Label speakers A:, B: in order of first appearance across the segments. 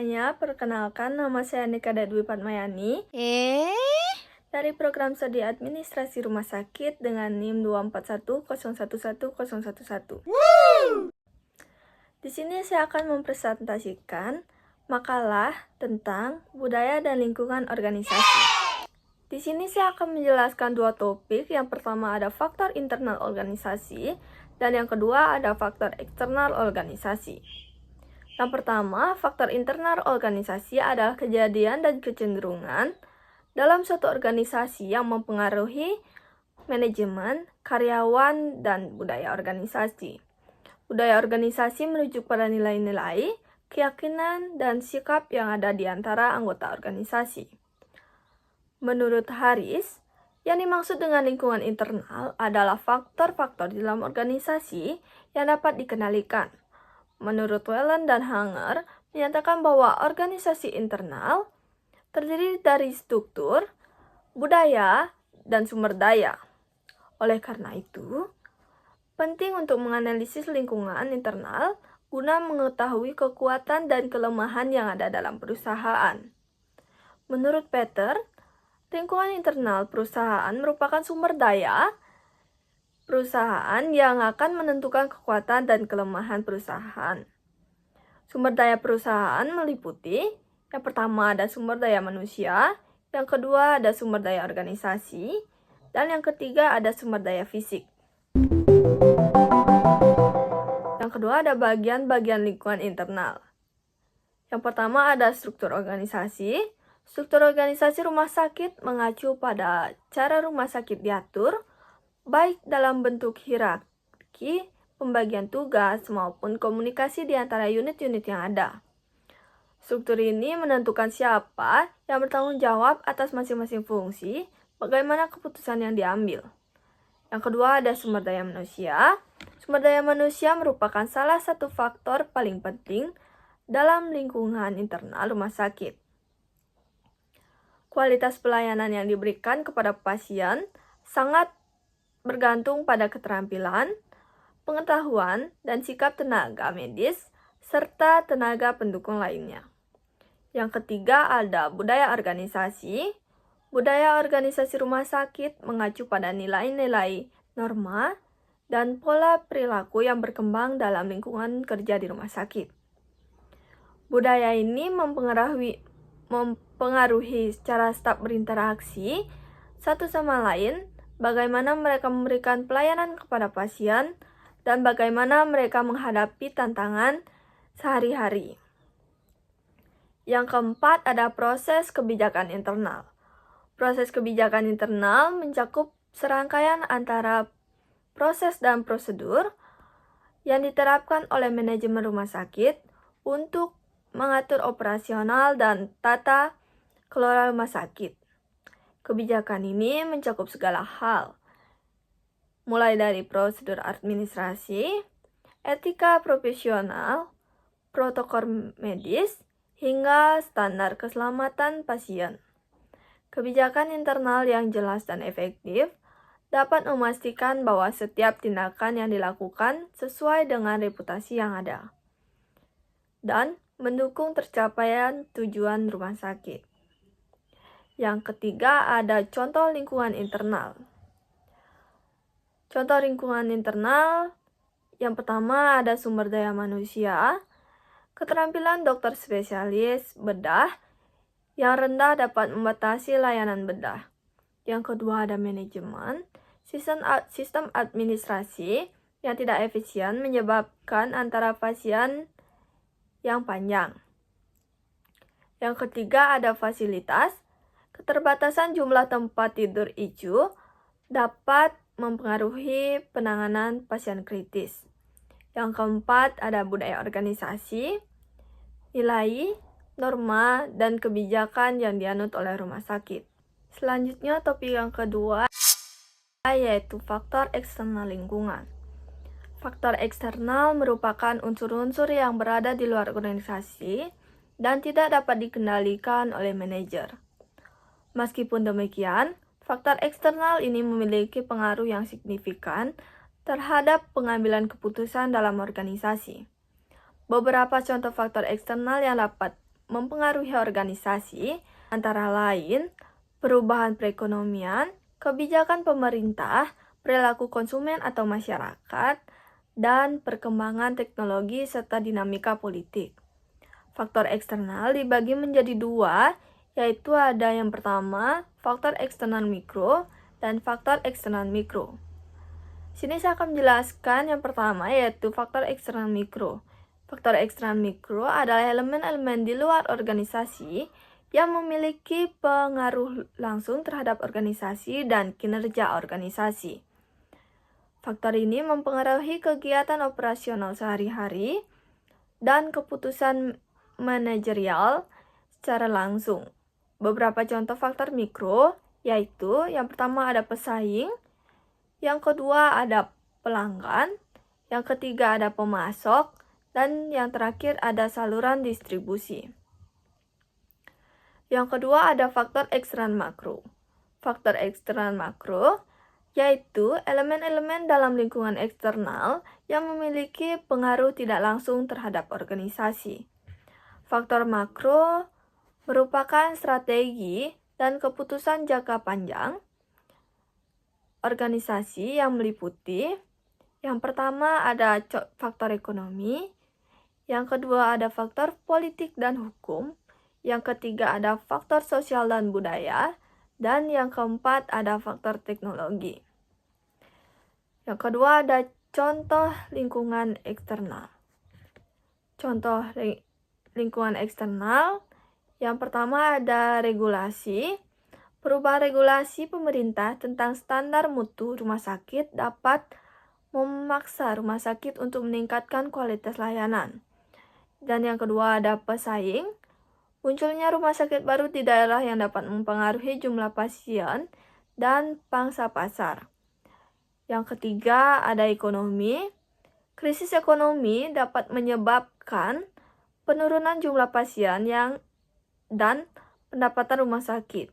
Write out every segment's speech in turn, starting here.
A: semuanya, perkenalkan nama saya Nikada Dwi Padmayani dari program studi administrasi rumah sakit dengan NIM 241011011. Di sini saya akan mempresentasikan makalah tentang budaya dan lingkungan organisasi. Di sini saya akan menjelaskan dua topik. Yang pertama ada faktor internal organisasi dan yang kedua ada faktor eksternal organisasi. Yang pertama, faktor internal organisasi adalah kejadian dan kecenderungan dalam suatu organisasi yang mempengaruhi manajemen, karyawan, dan budaya organisasi. Budaya organisasi merujuk pada nilai-nilai, keyakinan, dan sikap yang ada di antara anggota organisasi. Menurut Harris, yang dimaksud dengan lingkungan internal adalah faktor-faktor di dalam organisasi yang dapat dikendalikan. Menurut Whelan dan Hanger, menyatakan bahwa organisasi internal terdiri dari struktur, budaya, dan sumber daya. Oleh karena itu, penting untuk menganalisis lingkungan internal guna mengetahui kekuatan dan kelemahan yang ada dalam perusahaan. Menurut Peter, lingkungan internal perusahaan merupakan sumber daya perusahaan yang akan menentukan kekuatan dan kelemahan perusahaan. Sumber daya perusahaan meliputi, yang pertama ada sumber daya manusia, yang kedua ada sumber daya organisasi, dan yang ketiga ada sumber daya fisik. Yang kedua ada bagian-bagian lingkungan internal. Yang pertama ada struktur organisasi. Struktur organisasi rumah sakit mengacu pada cara rumah sakit diatur, baik dalam bentuk hierarki, pembagian tugas, maupun komunikasi di antara unit-unit yang ada. Struktur ini menentukan siapa yang bertanggung jawab atas masing-masing fungsi, bagaimana keputusan yang diambil. Yang kedua ada sumber daya manusia. Sumber daya manusia merupakan salah satu faktor paling penting dalam lingkungan internal rumah sakit. Kualitas pelayanan yang diberikan kepada pasien sangat bergantung pada keterampilan, pengetahuan, dan sikap tenaga medis, serta tenaga pendukung lainnya. Yang ketiga ada budaya organisasi. Budaya organisasi rumah sakit mengacu pada nilai-nilai, norma, dan pola perilaku yang berkembang dalam lingkungan kerja di rumah sakit. Budaya ini mempengaruhi cara staf berinteraksi satu sama lain, bagaimana mereka memberikan pelayanan kepada pasien, dan bagaimana mereka menghadapi tantangan sehari-hari. Yang keempat ada proses kebijakan internal. Proses kebijakan internal mencakup serangkaian antara proses dan prosedur yang diterapkan oleh manajemen rumah sakit untuk mengatur operasional dan tata kelola rumah sakit. Kebijakan ini mencakup segala hal, mulai dari prosedur administrasi, etika profesional, protokol medis, hingga standar keselamatan pasien. Kebijakan internal yang jelas dan efektif dapat memastikan bahwa setiap tindakan yang dilakukan sesuai dengan reputasi yang ada dan mendukung tercapaian tujuan rumah sakit. Yang ketiga ada contoh lingkungan internal. Contoh lingkungan internal, yang pertama ada sumber daya manusia. Keterampilan dokter spesialis bedah yang rendah dapat membatasi layanan bedah. Yang kedua ada manajemen. Sistem administrasi yang tidak efisien menyebabkan antara pasien yang panjang. Yang ketiga ada fasilitas. Keterbatasan jumlah tempat tidur ICU dapat mempengaruhi penanganan pasien kritis. Yang keempat ada budaya organisasi, nilai, norma, dan kebijakan yang dianut oleh rumah sakit. Selanjutnya topik yang kedua yaitu faktor eksternal lingkungan. Faktor eksternal merupakan unsur-unsur yang berada di luar organisasi dan tidak dapat dikendalikan oleh manajer. Meskipun demikian, faktor eksternal ini memiliki pengaruh yang signifikan terhadap pengambilan keputusan dalam organisasi. Beberapa contoh faktor eksternal yang dapat mempengaruhi organisasi, antara lain perubahan perekonomian, kebijakan pemerintah, perilaku konsumen atau masyarakat, dan perkembangan teknologi serta dinamika politik. Faktor eksternal dibagi menjadi dua, yaitu ada yang pertama, faktor eksternal mikro dan faktor eksternal mikro. Sini saya akan menjelaskan yang pertama, yaitu faktor eksternal mikro. Faktor eksternal mikro adalah elemen-elemen di luar organisasi yang memiliki pengaruh langsung terhadap organisasi dan kinerja organisasi. Faktor ini mempengaruhi kegiatan operasional sehari-hari dan keputusan manajerial secara langsung. Beberapa contoh faktor mikro yaitu yang pertama ada pesaing, yang kedua ada pelanggan, yang ketiga ada pemasok, dan yang terakhir ada saluran distribusi. Yang kedua ada faktor eksternal makro. Faktor eksternal makro yaitu elemen-elemen dalam lingkungan eksternal yang memiliki pengaruh tidak langsung terhadap organisasi. Faktor makro merupakan strategi dan keputusan jangka panjang organisasi yang meliputi yang pertama ada faktor ekonomi, yang kedua ada faktor politik dan hukum, yang ketiga ada faktor sosial dan budaya, dan yang keempat ada faktor teknologi. Yang kedua ada contoh lingkungan eksternal. Contoh lingkungan eksternal, yang pertama ada regulasi. Perubahan regulasi pemerintah tentang standar mutu rumah sakit dapat memaksa rumah sakit untuk meningkatkan kualitas layanan. Dan yang kedua ada pesaing. Munculnya rumah sakit baru di daerah yang dapat mempengaruhi jumlah pasien dan pangsa pasar. Yang ketiga ada ekonomi. Krisis ekonomi dapat menyebabkan penurunan jumlah pasien dan pendapatan rumah sakit.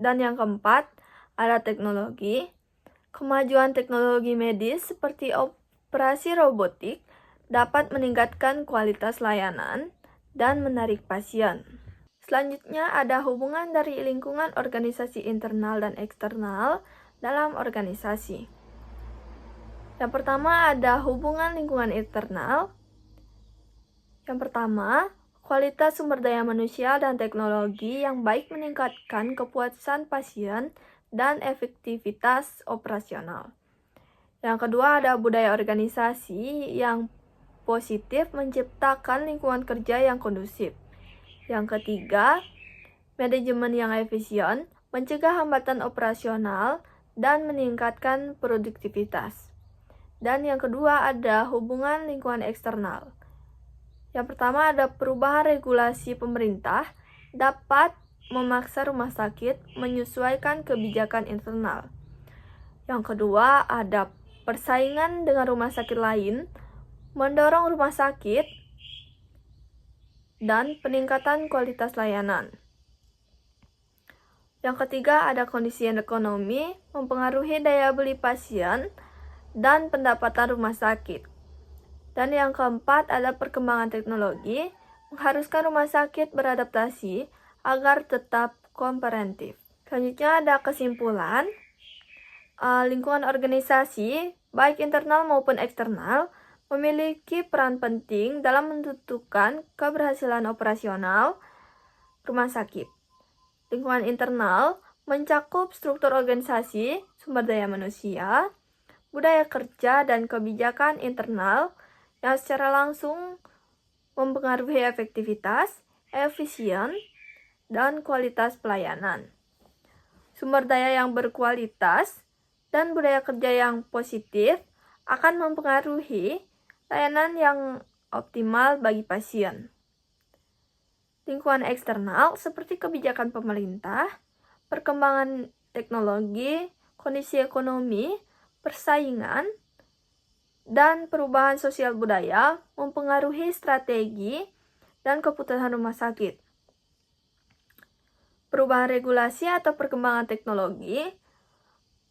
A: Dan yang keempat ada teknologi. Kemajuan teknologi medis seperti operasi robotik dapat meningkatkan kualitas layanan dan menarik pasien. Selanjutnya ada hubungan dari lingkungan organisasi internal dan eksternal dalam organisasi. Yang pertama ada hubungan lingkungan internal. Yang pertama, kualitas sumber daya manusia dan teknologi yang baik meningkatkan kepuasan pasien dan efektivitas operasional. Yang kedua ada budaya organisasi yang positif menciptakan lingkungan kerja yang kondusif. Yang ketiga, manajemen yang efisien mencegah hambatan operasional dan meningkatkan produktivitas. Dan yang kedua ada hubungan lingkungan eksternal. Yang pertama ada perubahan regulasi pemerintah dapat memaksa rumah sakit menyesuaikan kebijakan internal. Yang kedua ada persaingan dengan rumah sakit lain mendorong rumah sakit dan peningkatan kualitas layanan. Yang ketiga ada kondisi ekonomi mempengaruhi daya beli pasien dan pendapatan rumah sakit. Dan yang keempat ada perkembangan teknologi mengharuskan rumah sakit beradaptasi agar tetap kompetitif. Selanjutnya ada kesimpulan. Lingkungan organisasi baik internal maupun eksternal memiliki peran penting dalam menentukan keberhasilan operasional rumah sakit. Lingkungan internal mencakup struktur organisasi, sumber daya manusia, budaya kerja, dan kebijakan internal yang secara langsung mempengaruhi efektivitas, efisien, dan kualitas pelayanan. Sumber daya yang berkualitas dan budaya kerja yang positif akan mempengaruhi layanan yang optimal bagi pasien. Lingkungan eksternal seperti kebijakan pemerintah, perkembangan teknologi, kondisi ekonomi, persaingan, dan perubahan sosial budaya mempengaruhi strategi dan keputusan rumah sakit. Perubahan regulasi atau perkembangan teknologi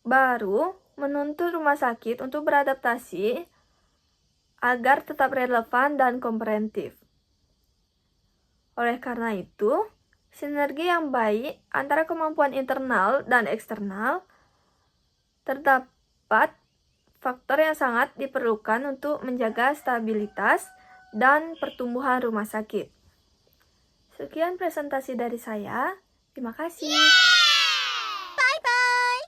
A: baru menuntut rumah sakit untuk beradaptasi agar tetap relevan dan kompetitif. Oleh karena itu, sinergi yang baik antara kemampuan internal dan eksternal terdapat faktor yang sangat diperlukan untuk menjaga stabilitas dan pertumbuhan rumah sakit. Sekian presentasi dari saya. Terima kasih.
B: Bye-bye.